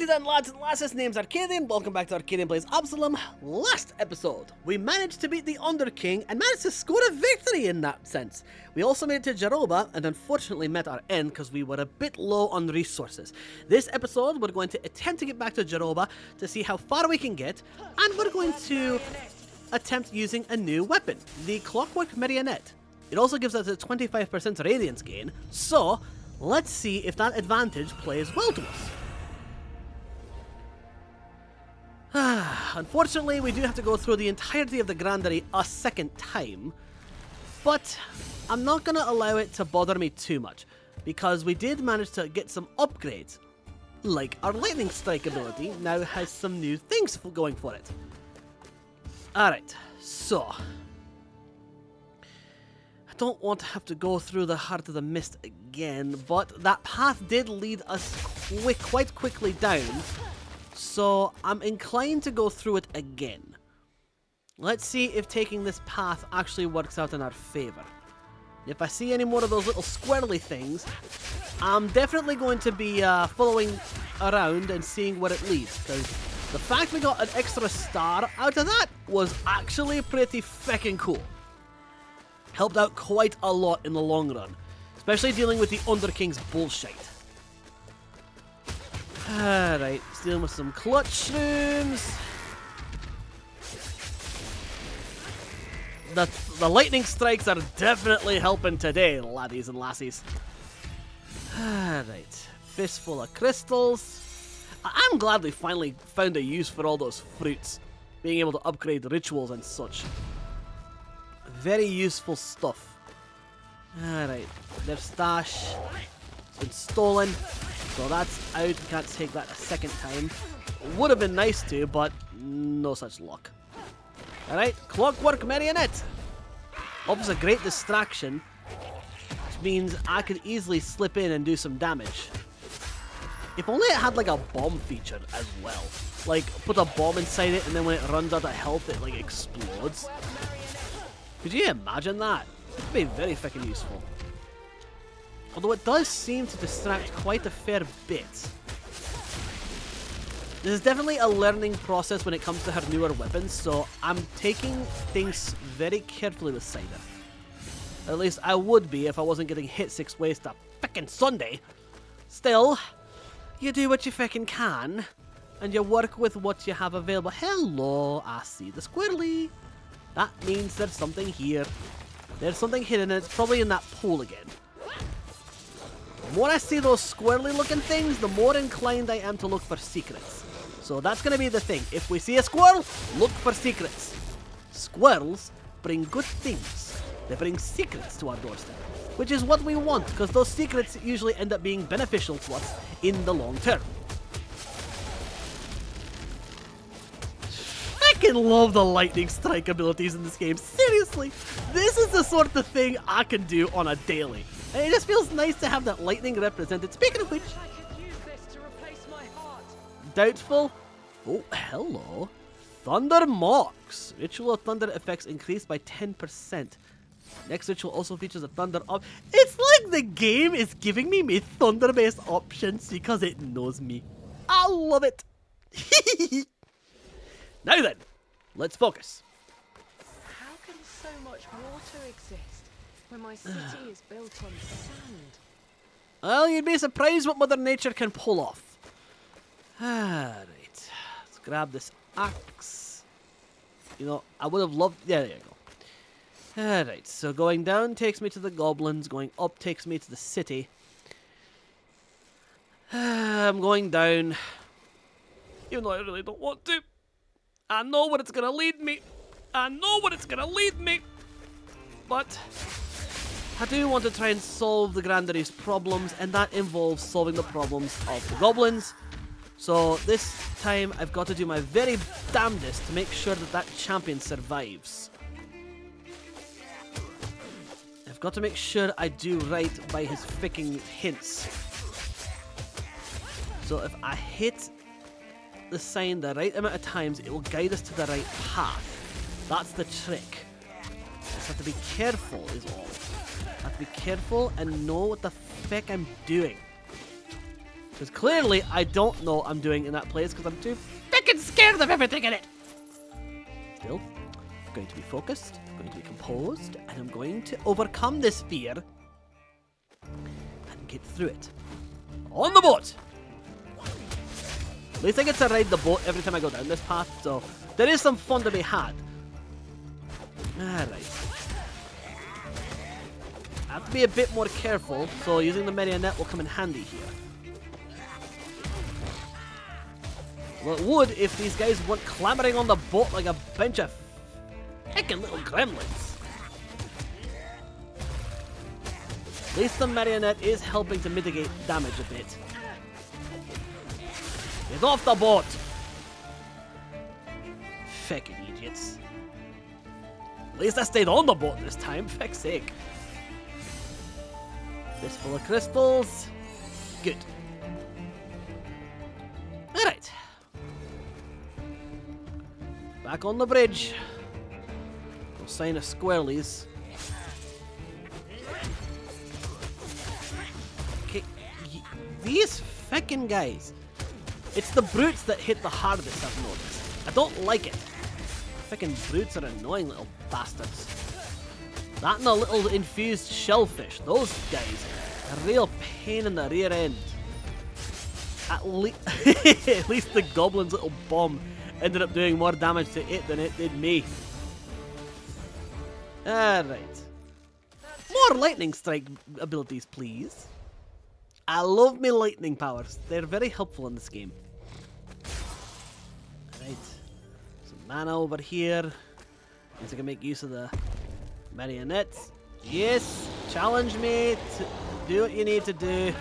then, lads and lasses, name's Aarkadian, welcome back to Aarkadian Plays Absolum. Last episode, we managed to beat the Underking and managed to score a victory in that sense. We also made it to Jaroba and unfortunately met our end because we were a bit low on resources. This episode, we're going to attempt to get back to Jaroba to see how far we can get, and we're going to attempt using a new weapon, the Clockwork Marionette. It also gives us a 25% radiance gain, so let's see if that advantage plays well to us. Unfortunately, we do have to go through the entirety of the Grandery a second time, but I'm not going to allow it to bother me too much, because we did manage to get some upgrades. Like our Lightning Strike ability now has some new things going for it. Alright, so I don't want to have to go through the Heart of the Mist again, but that path did lead us quite quickly down. So I'm inclined to go through it again. Let's see if taking this path actually works out in our favor. If I see any more of those little squirrely things, I'm definitely going to be following around and seeing where it leads, because the fact we got an extra star out of that was actually pretty feckin' cool. Helped out quite a lot in the long run, especially dealing with the Underking's bullshit. Alright, dealing with some clutch shrooms. The lightning strikes are definitely helping today, laddies and lassies. Alright, fistful of crystals. I'm glad we finally found a use for all those fruits. Being able to upgrade rituals and such. Very useful stuff. Alright, their stash. It's been stolen. So that's out, we can't take that a second time. Would have been nice to, but no such luck. Alright, Clockwork Marionette. Offers a great distraction, which means I could easily slip in and do some damage. If only it had like a bomb feature as well. Like, put a bomb inside it and then when it runs out of health it like explodes. Could you imagine that? It'd be very fucking useful. Although it does seem to distract quite a fair bit. This is definitely a learning process when it comes to her newer weapons, so I'm taking things very carefully with Cider. At least I would be if I wasn't getting hit 6 ways to frickin' Sunday. Still, you do what you frickin' can, and you work with what you have available. Hello, I see the squirrely. That means there's something here. There's something hidden, and it's probably in that pool again. The more I see those squirrely looking things, the more inclined I am to look for secrets. So that's going to be the thing. If we see a squirrel, look for secrets. Squirrels bring good things. They bring secrets to our doorstep. Which is what we want, because those secrets usually end up being beneficial to us in the long term. I can love the lightning strike abilities in this game. Seriously, this is the sort of thing I can do on a daily. And it just feels nice to have that lightning represented. Speaking of which, doubtful. Oh, hello. Thunder Mocks. Ritual of Thunder effects increased by 10%. Next ritual also features a thunder op. It's like the game is giving me thunder-based options because it knows me. I love it. Now then, let's focus. How can so much water exist when my city is built on sand? Well, you'd be surprised what Mother Nature can pull off. Alright, let's grab this axe. You know, I would have loved... Yeah, there you go. Alright, so going down takes me to the goblins, going up takes me to the city. I'm going down, even though I really don't want to. I know what it's gonna lead me. But I do want to try and solve the Grandary's problems, and that involves solving the problems of the goblins. So this time I've got to do my very damnedest to make sure that that champion survives. I've got to make sure I do right by his freaking hints. So if I hit the sign the right amount of times, it will guide us to the right path. That's the trick. Just have to be careful is all. I have to be careful and know what the feck I'm doing. Because clearly I don't know what I'm doing in that place because I'm too freaking scared of everything in it. Still, I'm going to be focused, I'm going to be composed, and I'm going to overcome this fear and get through it. On the boat! At least I get to ride the boat every time I go down this path, so there is some fun to be had. Alright. I have to be a bit more careful, so using the marionette will come in handy here. Well, it would if these guys weren't clambering on the boat like a bunch of heckin' little gremlins. At least the marionette is helping to mitigate damage a bit. Get off the boat! Feckin' idiots. At least I stayed on the boat this time, feck's sake. This full of crystals. Good. Alright. Back on the bridge. No sign of squirrelies. Okay, these feckin' guys. It's the brutes that hit the hardest, I've noticed. I don't like it. Frickin' brutes are annoying little bastards. That and the little infused shellfish. Those guys are a real pain in the rear end. At least the goblin's little bomb ended up doing more damage to it than it did me. Alright. More lightning strike abilities, please. I love my lightning powers. They're very helpful in this game. Right. Some mana over here. Means I can make use of the marionettes. Yes! Challenge me to do what you need to do.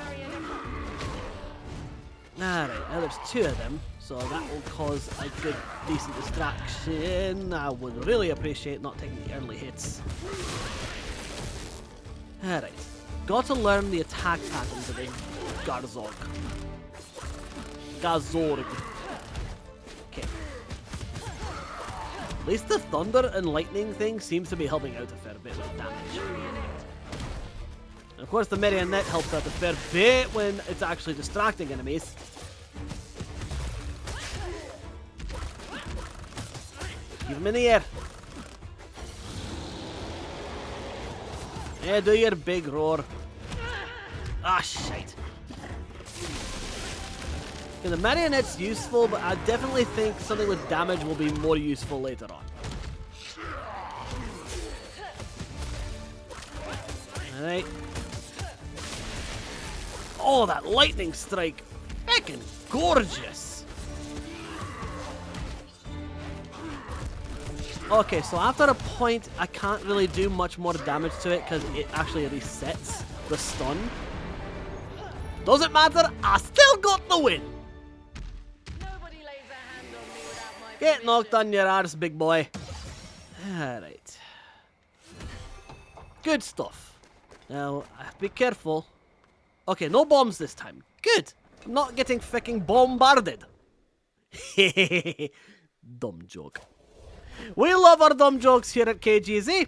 Alright, now there's two of them, so that will cause a good, decent distraction. I would really appreciate not taking the early hits. Alright. Got to learn the attack patterns of the Garzorg. Okay. At least the thunder and lightning thing seems to be helping out a fair bit with damage. And of course the marionette helps out a fair bit when it's actually distracting enemies. Keep them in the air. Yeah, do your big roar. Ah, shite. Okay, the marionette's useful, but I definitely think something with damage will be more useful later on. Alright. Oh, that lightning strike. Feckin' gorgeous. Okay, so after a point, I can't really do much more damage to it because it actually resets the stun. Doesn't matter, I still got the win. Nobody lays a hand on me without my Get knocked on your arse, big boy. Alright. Good stuff. Now, be careful. Okay, no bombs this time. Good. I'm not getting fucking bombarded. Dumb joke. We love our dumb jokes here at K.G.Z.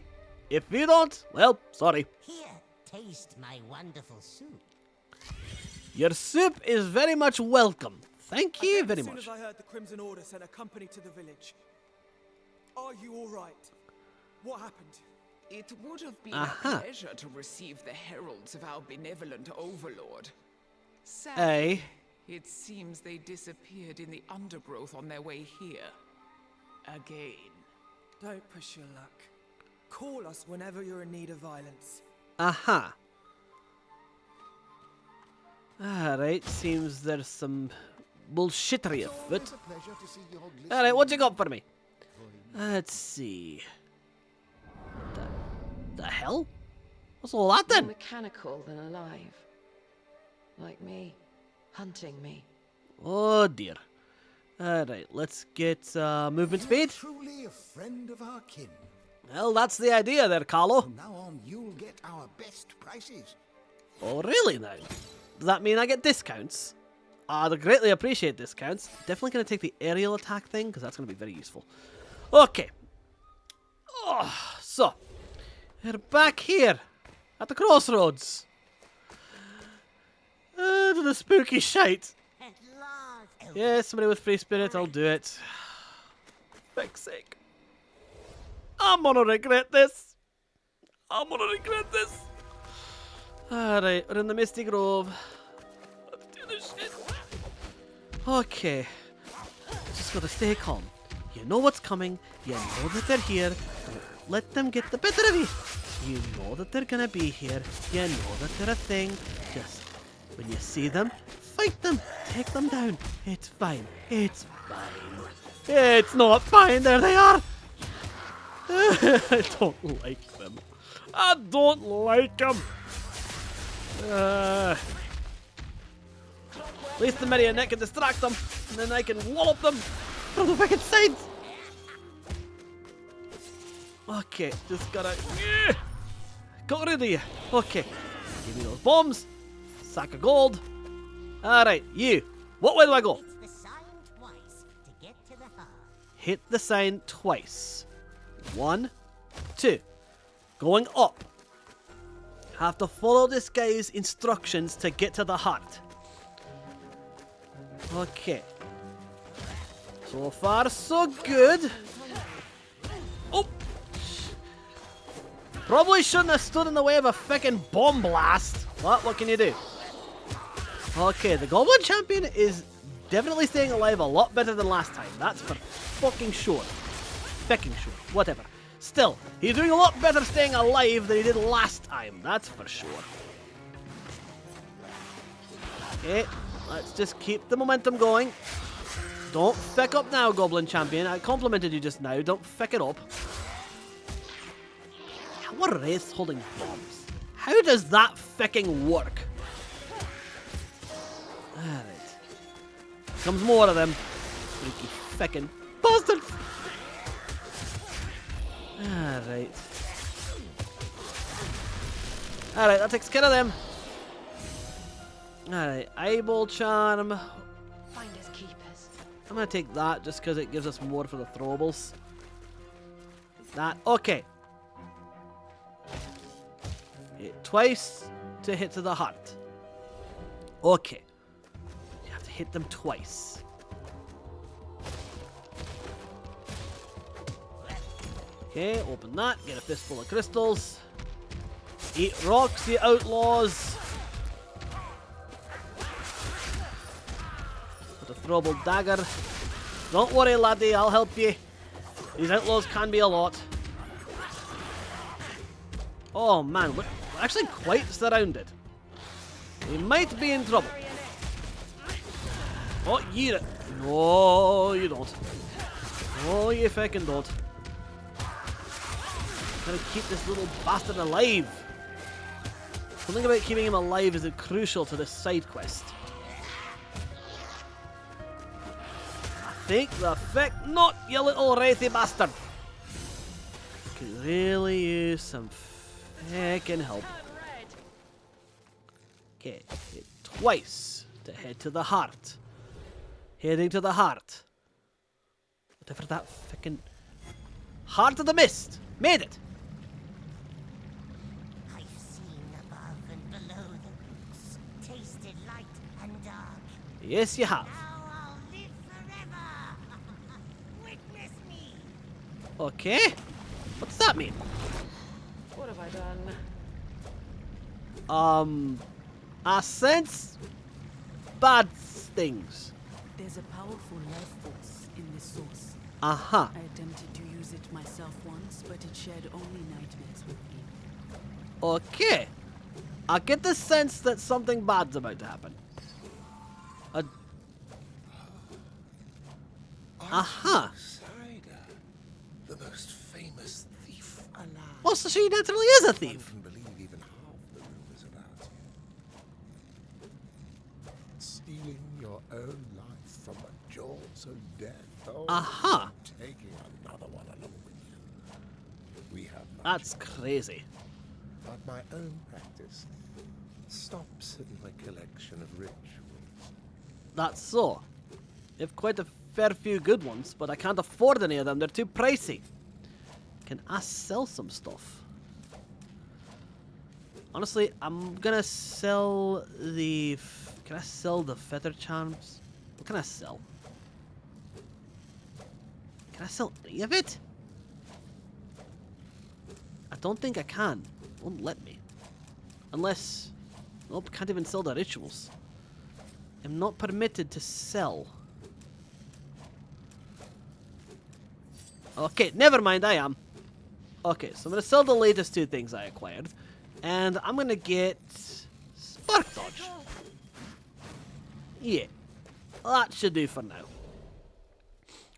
If you don't, well, sorry. Here, taste my wonderful soup. Your soup is very much welcome. Thank you very much. As soon as I heard the Crimson Order sent a company to the village. Are you all right? What happened? It would have been a pleasure to receive the heralds of our benevolent overlord. Sadly, it seems they disappeared in the undergrowth on their way here. Again. Don't push your luck. Call us whenever you're in need of violence. Aha. Alright, seems there's some bullshittery afoot. Alright, what you got for me? Let's see. The hell? What's all that More then? mechanical than alive. Like me. Hunting me. Oh dear. Alright, let's get movement speed. Truly a friend of our kin. Well, that's the idea there, Carlo. From now on, you'll get our best prices. Oh, really now? Does that mean I get discounts? I'd greatly appreciate discounts. Definitely going to take the aerial attack thing, because that's going to be very useful. Okay. Oh, so, we're back here at the crossroads. To the spooky shite. At last. Yeah, somebody with free spirit, I'll do it. Fuck's sake. I'm gonna regret this. I'm gonna regret this. Alright, we're in the Misty Grove. Let's do this shit. Okay. Just gotta stay calm. You know what's coming. You know that they're here. Don't let them get the better of you. You know that they're gonna be here. You know that they're a thing. Just when you see them, fight them. Take them down. It's fine. It's fine. It's not fine. There they are. I don't like them. I don't like them. At least the marionette can distract them, and then I can wallop them from the wicked sides. Okay, just gotta got rid of you. Okay, give me those bombs. Sack of gold. All right, you. What way do I go? It's the sign twice to get to the heart. Hit the sign twice. 1, 2. Going up. Have to follow this guy's instructions to get to the heart. Okay. So far, so good. Oh! Probably shouldn't have stood in the way of a frickin' bomb blast. But what can you do? Okay, the Goblin Champion is definitely staying alive a lot better than last time. That's for fucking sure. Fecking sure. Whatever. Still, he's doing a lot better staying alive than he did last time. That's for sure. Okay, let's just keep the momentum going. Don't feck up now, Goblin Champion. I complimented you just now. Don't feck it up. How are wraiths holding bombs? How does that fecking work? Alright. Comes more of them. Freaky feckin' bastards! Alright. Alright, that takes care of them. Alright, eyeball charm. Finders keepers. I'm gonna take that just because it gives us more for the throwables. That, okay. Hit twice to hit to the heart. Okay. You have to hit them twice. Okay, open that, get a fistful of crystals. Eat rocks, you outlaws. With a throwable dagger. Don't worry, laddie, I'll help you. These outlaws can be a lot. Oh man, we're actually quite surrounded. We might be in trouble. Oh, eat it. No, you don't. No, you fucking don't. Gotta keep this little bastard alive. Something about keeping him alive is crucial to this side quest. I think the effect, not you little wraithy bastard. Could really use some fucking help. Okay, hit twice to head to the heart. Heading to the heart. Whatever that fucking heart of the mist. Made it. I've seen above and below the roots, tasted light and dark. Yes, you have. Now I'll live forever. Witness me. Okay. What's that mean? What have I done? I sense bad things. There's a powerful life force in this source. Uh-huh. I attempted to use it myself once, but it shared only nightmares with me. Okay. I get the sense that something bad's about to happen. Aha. The most famous thief. Well, so she naturally is a One thief. can believe even half the rumors about you. Stealing your own life from the jaws of death. Oh, Aha. taking another one along with you. We have much That's in common, crazy. but my own practice stops at my collection of rituals. That's so. You have quite a fair few good ones, but I can't afford any of them. They're too pricey. Can I sell some stuff? Honestly, I'm gonna sell the... Can I sell the feather charms? What can I sell? Can I sell any of it? I don't think I can. It won't let me. Unless... Nope, can't even sell the rituals. I'm not permitted to sell. Okay, never mind, I am. Okay, so I'm going to sell the latest 2 things I acquired. And I'm going to get... Spark Dodge. Yeah. That should do for now.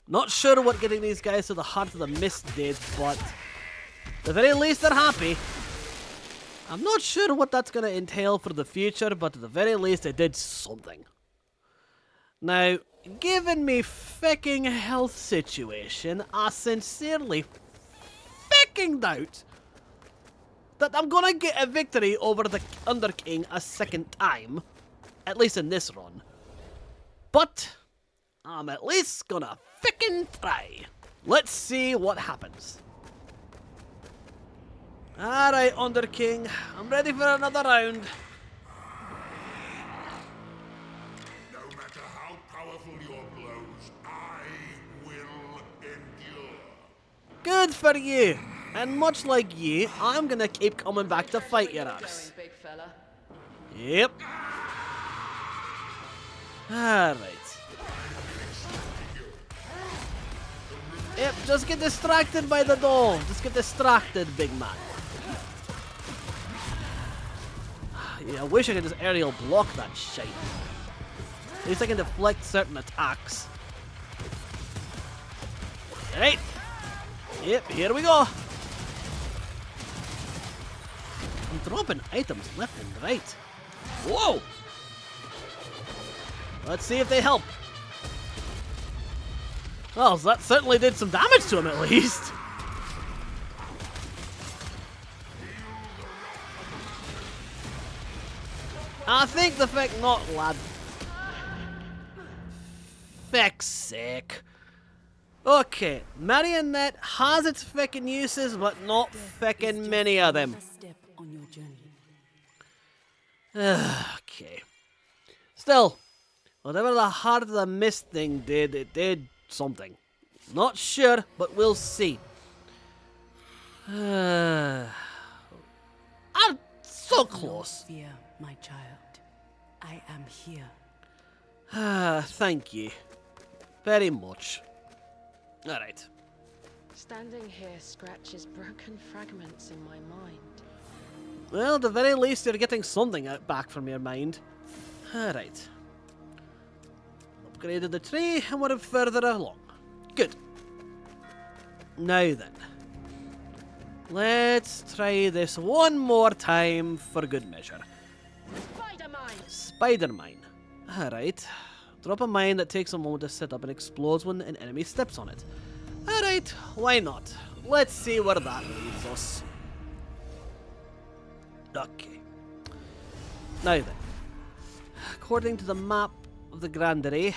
Not sure what getting these guys to the Heart of the Mist did, but... at the very least, they're happy. I'm not sure what that's going to entail for the future, but at the very least, it did something. Now, given me fucking health situation, I sincerely fucking doubt that I'm going to get a victory over the Underking a second time. At least in this run. But, I'm at least going to fucking try. Let's see what happens. Alright, Underking. I'm ready for another round. No matter how powerful your blows, I will endure. Good for you. And much like you, I'm gonna keep coming back to fight your ass. Big fella. Yep. Alright. Yep, just get distracted by the doll. Just get distracted, big man. Yeah, I wish I could just aerial block that shit. At least I can deflect certain attacks. Alright. Yep, here we go. I'm dropping items left and right. Whoa! Let's see if they help. Well, that certainly did some damage to him at least. I think the feck not, lad. Feck's sake. Okay, Marionette has its feckin' uses, but not feckin' many of them. Step on your journey. Okay. Still, whatever the Heart of the Mist thing did, it did something. Not sure, but we'll see. I'm so close. No fear, my child. I am here. Thank you. Very much. Alright. Standing here scratches broken fragments in my mind. Well, at the very least, you're getting something out back from your mind. Alright. Upgraded the tree, and we're further along. Good. Now then. Let's try this one more time for good measure. Spider mine! Spider mine. Alright. Drop a mine that takes a moment to set up and explodes when an enemy steps on it. Alright, why not? Let's see where that leads us. Okay. Now then. According to the map of the Grandery,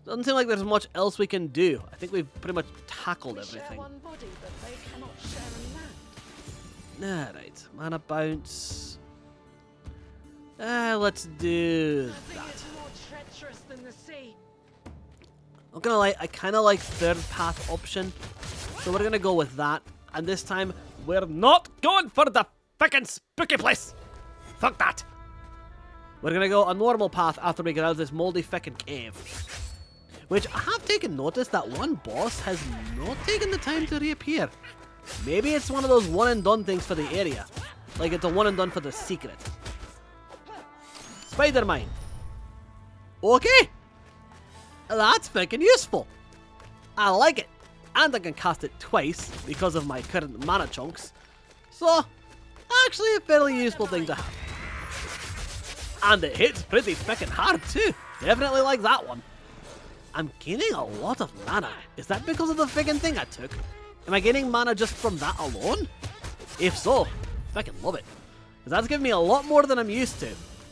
doesn't seem like there's much else we can do. I think we've pretty much tackled everything. Share one body, but they cannot share a land. Alright, mana bounce. Let's do that. Nothing is more treacherous than the sea. I'm gonna lie, I kinda like third path option. So we're gonna go with that. And this time, we're not going for the frickin' spooky place! Fuck that! We're gonna go a normal path after we get out of this moldy frickin' cave. Which I have taken notice that one boss has not taken the time to reappear. Maybe it's one of those one and done things for the area. Like it's a one and done for the secret. Spider mine. Okay. That's fucking useful. I like it. And I can cast it twice because of my current mana chunks. So, actually a fairly useful thing to have. And it hits pretty fucking hard too. Definitely like that one. I'm gaining a lot of mana. Is that because of the friggin' thing I took? Am I gaining mana just from that alone? If so, fucking love it. Because that's giving me a lot more than I'm used to.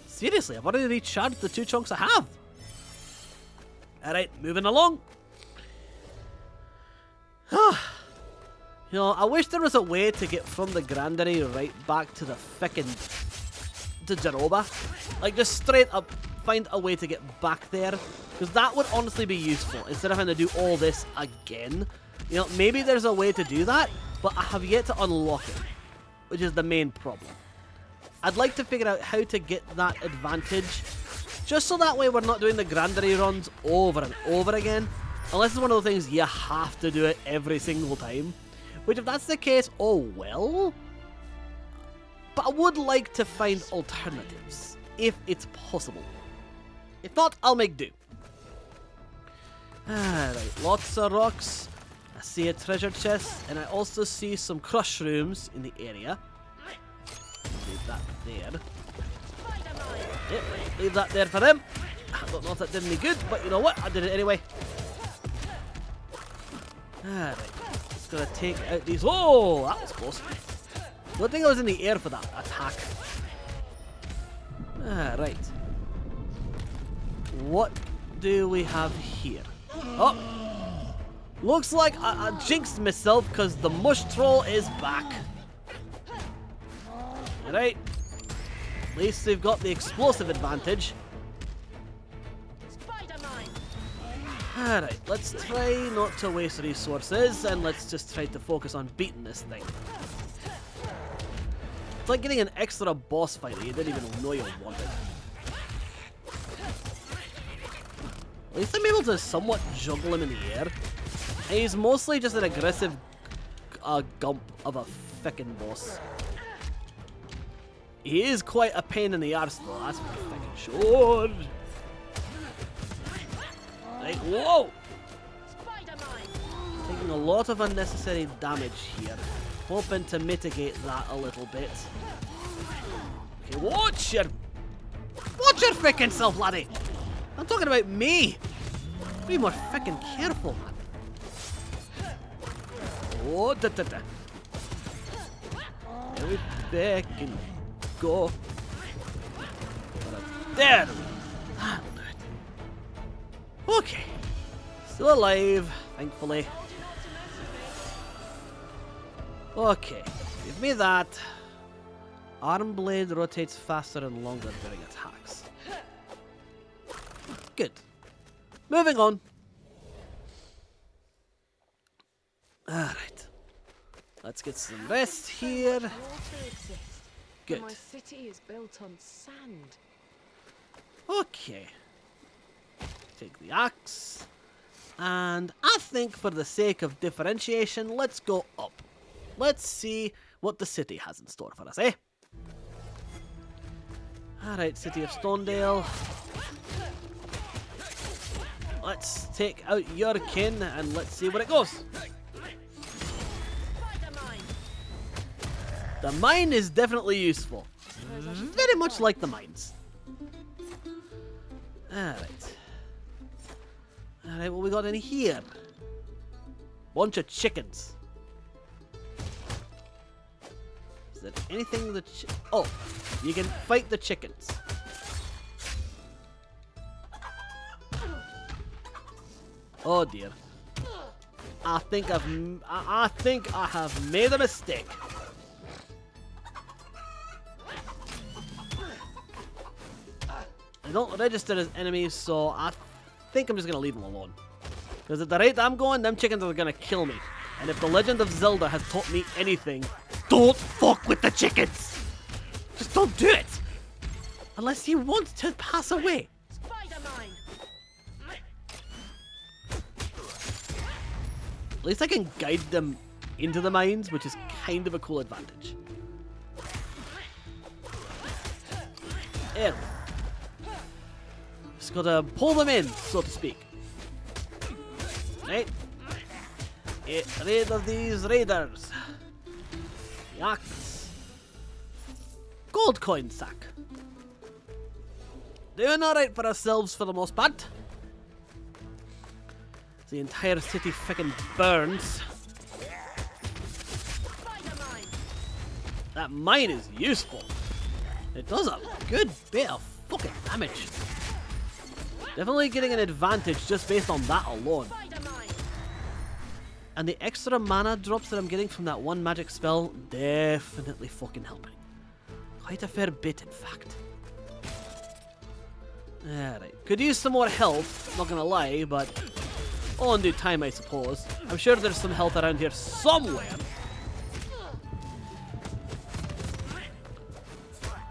Seriously, I've already recharged the 2 chunks I have. Alright, moving along. You know, I wish there was a way to get from the granary right back to the frickin' to Jeroba. Like, just straight up find a way to get back there. Because that would honestly be useful, instead of having to do all this again. You know, maybe there's a way to do that, but I have yet to unlock it, which is the main problem. I'd like to figure out how to get that advantage, just so that way we're not doing the granary runs over and over again. Unless it's one of the things you have to do it every single time. Which, if that's the case, oh well. But I would like to find alternatives, if it's possible. If not, I'll make do. Alright, lots of rocks. I see a treasure chest, and I also see some crush rooms in the area. Leave that there. Yep, leave that there for them. I don't know if that did any good, but you know what? I did it anyway. Alright, just gotta take out these. Oh, that was close. Good thing I was in the air for that attack. Alright. What do we have here? Oh! Looks like I jinxed myself because the mush troll is back. Alright. At least they've got the explosive advantage. Alright, let's try not to waste resources, and let's just try to focus on beating this thing. It's like getting an extra boss fight that you didn't even know you wanted. At least I'm able to somewhat juggle him in the air. And he's mostly just an aggressive gump of a feckin' boss. He is quite a pain in the arse though, that's for feckin' sure. Right, whoa! Taking a lot of unnecessary damage here. Hoping to mitigate that a little bit. Okay, watch your frickin' self, laddie! I'm talking about me! Be more frickin' careful, man. Oh, da da da. There we frickin' go. There! That'll do it. Okay. Still alive, thankfully. Okay, give me that. Arm blade rotates faster and longer during attacks. Good. Moving on. Alright. Let's get some rest here. Good. My city is built on sand. Okay. Take the axe. And I think for the sake of differentiation, let's go up. Let's see what the city has in store for us, eh? Alright, city of Stonedale. Let's take out your kin and let's see where it goes. The mine is definitely useful. Very much like the mines. Alright. Alright, what we got in here? Bunch of chickens. Is there anything that... Oh, you can fight the chickens. Oh dear. I think I have made a mistake. They don't register as enemies, so I think I'm just gonna leave them alone. Because at the rate I'm going, them chickens are gonna kill me. And if the Legend of Zelda has taught me anything, don't fuck with the chickens! Just don't do it! Unless you want to pass away. At least I can guide them into the mines, which is kind of a cool advantage. There. Just gotta pull them in, so to speak. Right? Get rid of these raiders. The axe. Gold coin sack. Doing alright for ourselves for the most part. The entire city frickin' burns. That mine is useful. It does a good bit of fucking damage. Definitely getting an advantage just based on that alone. And the extra mana drops that I'm getting from that one magic spell, definitely fucking helping. Quite a fair bit, in fact. Alright. Could use some more health, not gonna lie, but all in due time, I suppose. I'm sure there's some health around here somewhere.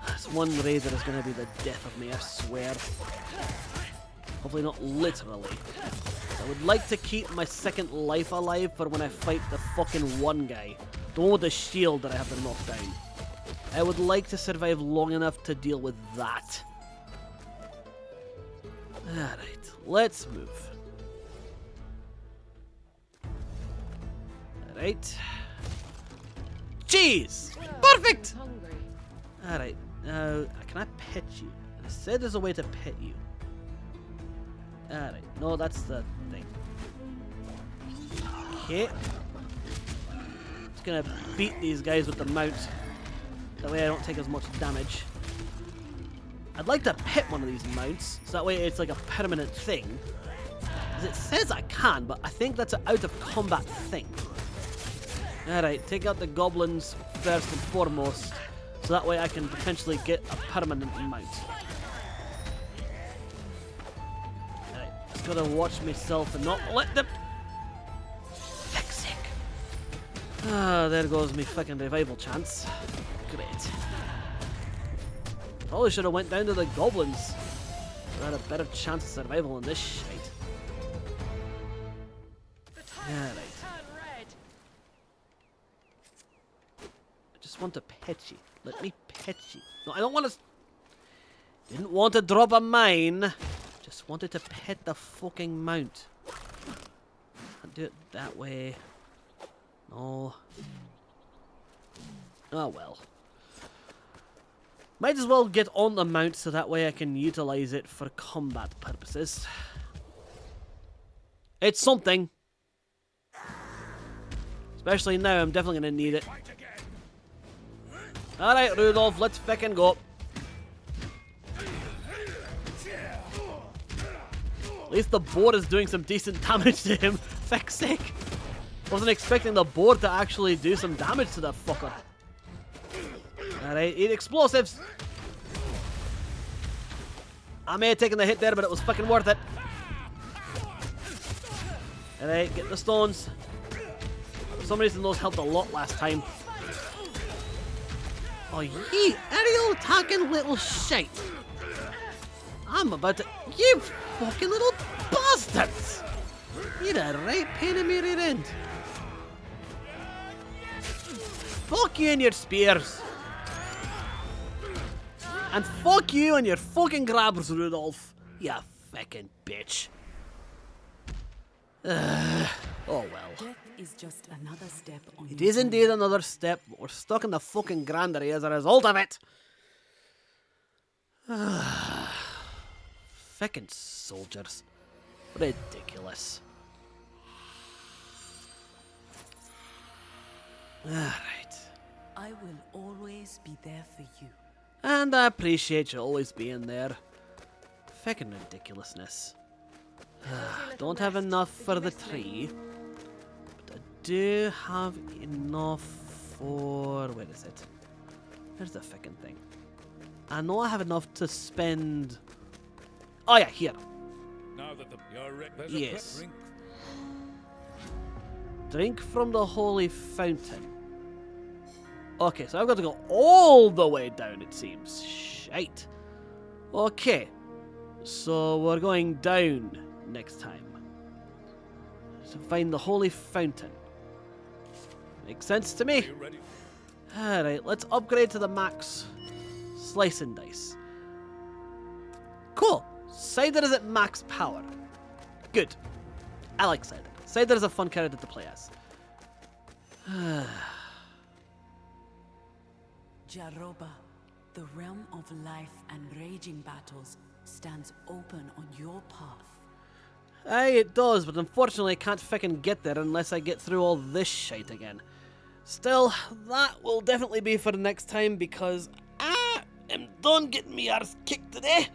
This one raider is gonna be the death of me, I swear. Hopefully not literally. I would like to keep my second life alive for when I fight the fucking one guy. The one with the shield that I have to knock down. I would like to survive long enough to deal with that. Alright, let's move. Alright. Cheese! Perfect! Alright, now, can I pet you? I said there's a way to pet you. Alright, no, that's the thing. Okay. Just gonna beat these guys with the mount. That way I don't take as much damage. I'd like to pet one of these mounts, so that way it's like a permanent thing. As it says I can, but I think that's an out of combat thing. Alright, take out the goblins first and foremost, so that way I can potentially get a permanent mount. Alright, just gotta watch myself and not let them... Fuck's sake. Ah, there goes me fucking revival chance. Great. Probably should have went down to the goblins. I had a better chance of survival in this shite. Alright. I just want to pet you. Let me pet you. No, I don't want to... Didn't want to drop a mine. Just wanted to pet the fucking mount. Can't do it that way. No. Oh well. Might as well get on the mount so that way I can utilize it for combat purposes. It's something. Especially now, I'm definitely going to need it. Alright, Rudolph, let's fucking go. At least the boar is doing some decent damage to him. Fuck's sake. Wasn't expecting the boar to actually do some damage to that fucker. Alright, eat explosives. I may have taken the hit there, but it was fucking worth it. Alright, get the stones. For some reason those helped a lot last time. Oh, ye aerial attacking little shite. I'm about to... You fucking little bastards! You're a right pain in my rear end. Fuck you and your spears. And fuck you and your fucking grabbers, Rudolph. You fucking bitch. Oh well. Death is just another step on It your is indeed journey. another step, but we're stuck in the fucking granary as a result of it. Fucking soldiers. Ridiculous. Alright. I will always be there for you. And I appreciate you always being there. Fucking ridiculousness. Don't have enough for the tree. But I do have enough for... Where is it? Where's the fucking thing? I know I have enough to spend... Oh yeah, here. Now that there's Yes. a drink. Drink from the holy fountain. Okay, so I've got to go all the way down, it seems. Shite. Okay. So we're going down next time. To find the holy fountain. Makes sense to me. You ready? Alright, let's upgrade to the max slice and dice. Cool. Cider is at max power. Good. I like Cider. Cider is a fun character to play as. Jaroba, the realm of life and raging battles stands open on your path. Aye, it does, but unfortunately I can't fucking get there unless I get through all this shite again. Still, that will definitely be for the next time because I am done getting me arse kicked today.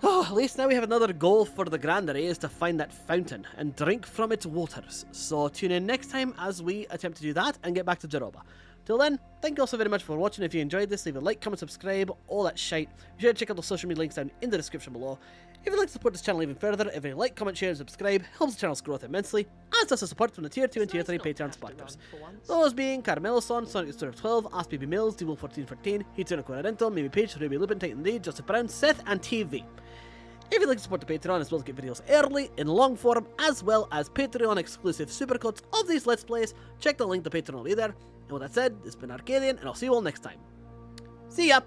Oh, at least now we have another goal for the Grandery, is to find that fountain and drink from its waters. So tune in next time as we attempt to do that and get back to Jaroba. Till then, thank you all so very much for watching. If you enjoyed this, leave a like, comment, subscribe, all that shite. Be sure to check out the social media links down in the description below. If you'd like to support this channel even further, every like, comment, share, and subscribe helps the channel's growth immensely, as does the support from the Tier 2 and Tier 3 Patreon supporters. Those being Carmelo Son, Sonic Story of 12, AskBB Mills, D-Wolf1414, Hitsuno Corarento, Mimi Page, Ruby Lupin, Titan D, Joseph Brown, Seth, and TV. If you'd like to support the Patreon as well as get videos early, in long form, as well as Patreon exclusive supercuts of these Let's Plays, check the link to Patreon will be there. And with that said, this has been Aarkadian, and I'll see you all next time. See ya!